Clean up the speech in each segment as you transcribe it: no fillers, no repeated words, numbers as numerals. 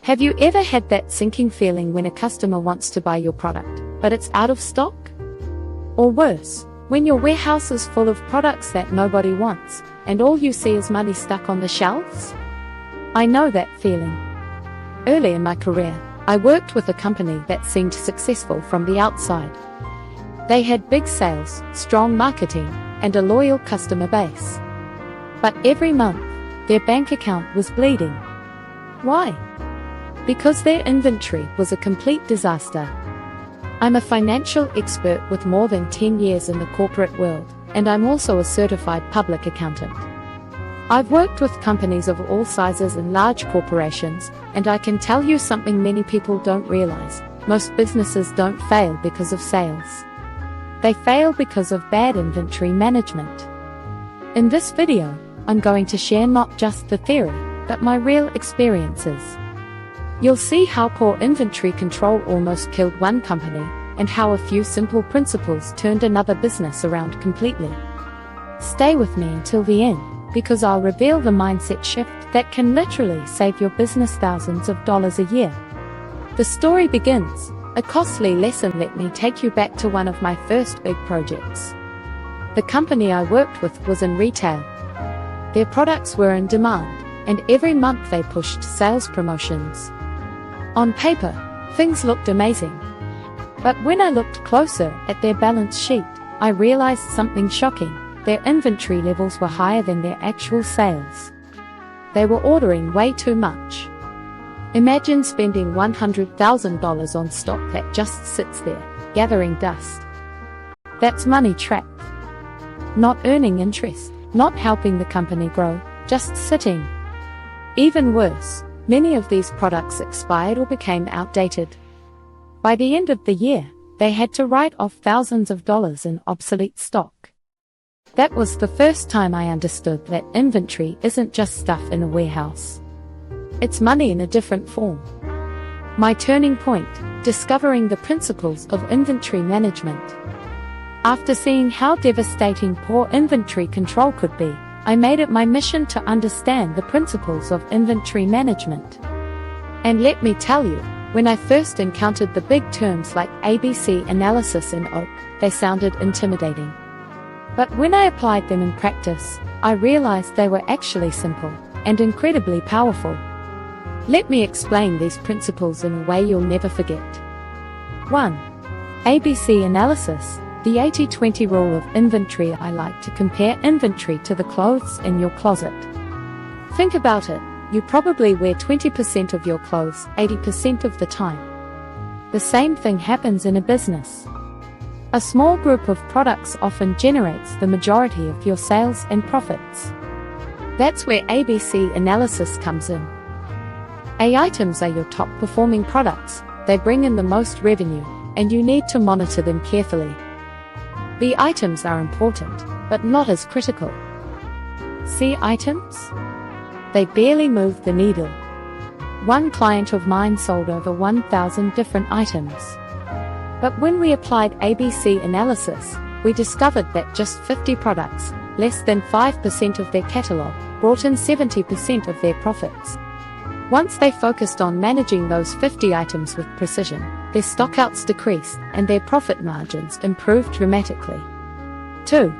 Have you ever had that sinking feeling when a customer wants to buy your product, but it's out of stock? Or worse, when your warehouse is full of products that nobody wants, and all you see is money stuck on the shelves? I know that feeling. Early in my career, I worked with a company that seemed successful from the outside. They had big sales, strong marketing, and a loyal customer base. But every month, their bank account was bleeding. Why? Because their inventory was a complete disaster. I'm a financial expert with more than 10 years in the corporate world, and I'm also a certified public accountant. I've worked with companies of all sizes and large corporations, and I can tell you something many people don't realize. Most businesses don't fail because of sales. They fail because of bad inventory management. In this video, I'm going to share not just the theory, but my real experiences. You'll see how poor inventory control almost killed one company, and how a few simple principles turned another business around completely. Stay with me until the end, because I'll reveal the mindset shift that can literally save your business thousands of dollars a year. The story begins. A costly lesson. Let me take you back to one of my first big projects. The company I worked with was in retail. Their products were in demand, and every month they pushed sales promotions. On paper, things looked amazing. But when I looked closer at their balance sheet, I realized something shocking. Their inventory levels were higher than their actual sales. They were ordering way too much. Imagine spending $100,000 on stock that just sits there, gathering dust. That's money trapped. Not earning interest, not helping the company grow, just sitting. Even worse, many of these products expired or became outdated. By the end of the year, they had to write off thousands of dollars in obsolete stock. That was the first time I understood that inventory isn't just stuff in a warehouse. It's money in a different form. My turning point, discovering the principles of inventory management. After seeing how devastating poor inventory control could be, I made it my mission to understand the principles of inventory management. And let me tell you, when I first encountered the big terms like ABC analysis in Oak, they sounded intimidating. But when I applied them in practice, I realized they were actually simple and incredibly powerful. Let me explain these principles in a way you'll never forget. 1. ABC analysis. The 80-20 rule of inventory. I like to compare inventory to the clothes in your closet. Think about it. You probably wear 20% of your clothes 80% of the time. The same thing happens in a business. A small group of products often generates the majority of your sales and profits. That's where ABC analysis comes in. A items are your top performing products. They bring in the most revenue, and you need to monitor them carefully. B items are important, but not as critical. C items? They barely move the needle. One client of mine sold over 1,000 different items. But when we applied ABC analysis, we discovered that just 50 products, less than 5% of their catalog, brought in 70% of their profits. Once they focused on managing those 50 items with precision, their stockouts decreased and their profit margins improved dramatically. 2.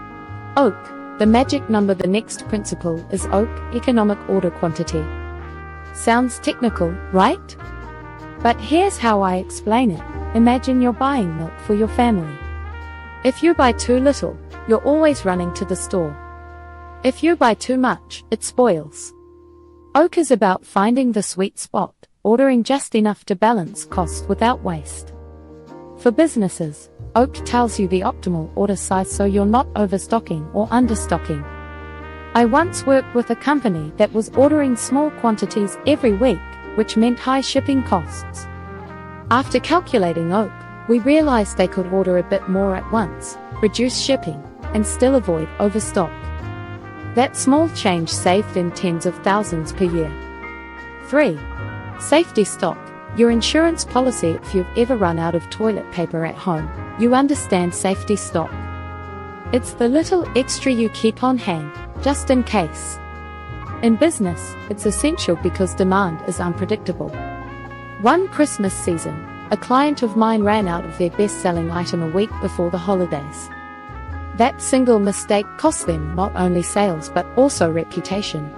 Oak, the magic number. The next principle is Oak, economic order quantity. Sounds technical, right? But here's how I explain it. Imagine you're buying milk for your family. If you buy too little, you're always running to the store. If you buy too much, it spoils. Oak is about finding the sweet spot, ordering just enough to balance cost without waste. For businesses, Oak tells you the optimal order size so you're not overstocking or understocking. I once worked with a company that was ordering small quantities every week, which meant high shipping costs. After calculating Oak, we realized they could order a bit more at once, reduce shipping, and still avoid overstock. That small change saved them tens of thousands per year. 3. Safety stock. Your insurance policy. If you've ever run out of toilet paper at home, you understand safety stock. It's the little extra you keep on hand, just in case. In business, it's essential because demand is unpredictable. One Christmas season, a client of mine ran out of their best-selling item a week before the holidays. That single mistake cost them not only sales but also reputation.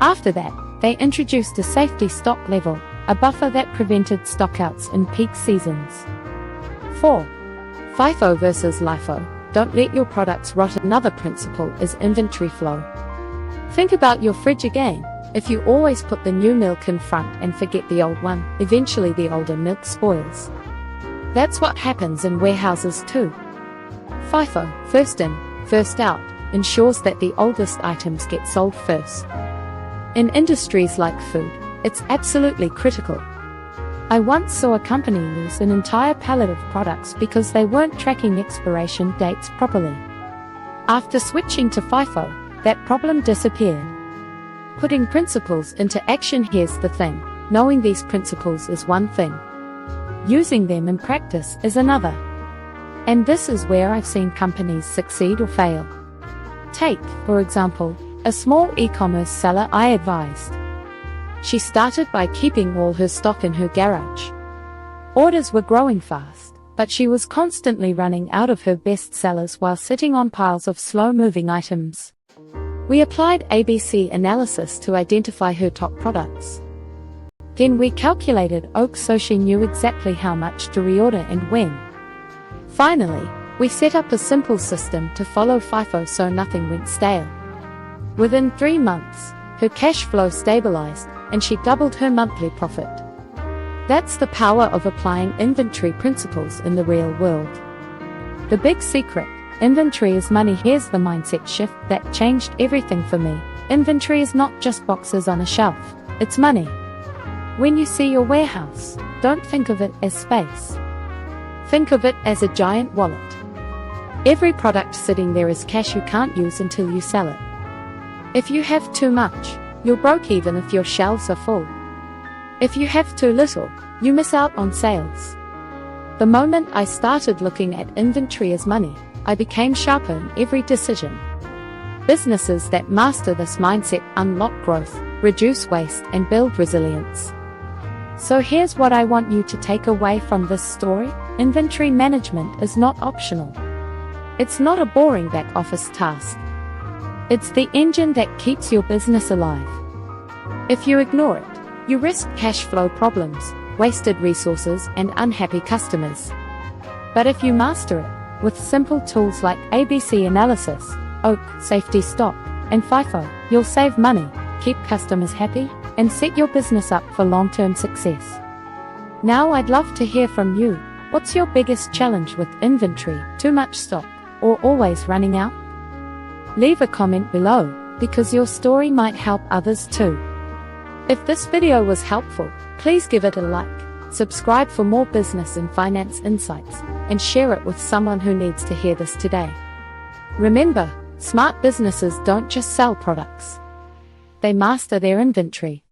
After that, they introduced a safety stock level, a buffer that prevented stockouts in peak seasons. 4. FIFO versus LIFO. Don't let your products rot. Another principle is inventory flow. Think about your fridge again. If you always put the new milk in front and forget the old one, eventually the older milk spoils. That's what happens in warehouses too. FIFO, first in, first out, ensures that the oldest items get sold first. In industries like food, it's absolutely critical. I once saw a company lose an entire pallet of products because they weren't tracking expiration dates properly. After switching to FIFO, that problem disappeared. Putting principles into action. Here's the thing, knowing these principles is one thing. Using them in practice is another. And this is where I've seen companies succeed or fail. Take, for example, a small e-commerce seller I advised. She started by keeping all her stock in her garage. Orders were growing fast, but she was constantly running out of her best sellers while sitting on piles of slow-moving items. We applied ABC analysis to identify her top products. Then we calculated OAK so she knew exactly how much to reorder and when. Finally, we set up a simple system to follow FIFO so nothing went stale. Within 3 months, her cash flow stabilized, and she doubled her monthly profit. That's the power of applying inventory principles in the real world. The big secret, inventory is money. Here's the mindset shift that changed everything for me. Inventory is not just boxes on a shelf, it's money. When you see your warehouse, don't think of it as space. Think of it as a giant wallet. Every product sitting there is cash you can't use until you sell it. If you have too much, you'll broke even if your shelves are full. If you have too little, you miss out on sales. The moment I started looking at inventory as money, I became sharper in every decision. Businesses that master this mindset unlock growth, reduce waste, and build resilience. So here's what I want you to take away from this story. Inventory management is not optional. It's not a boring back office task. It's the engine that keeps your business alive. If you ignore it, you risk cash flow problems, wasted resources, and unhappy customers. But if you master it, with simple tools like ABC analysis, OAK, safety stock, and FIFO, you'll save money, keep customers happy, and set your business up for long-term success. Now I'd love to hear from you. What's your biggest challenge with inventory? Too much stock, or always running out? Leave a comment below, because your story might help others too. If this video was helpful, please give it a like, subscribe for more business and finance insights, and share it with someone who needs to hear this today. Remember, smart businesses don't just sell products. They master their inventory.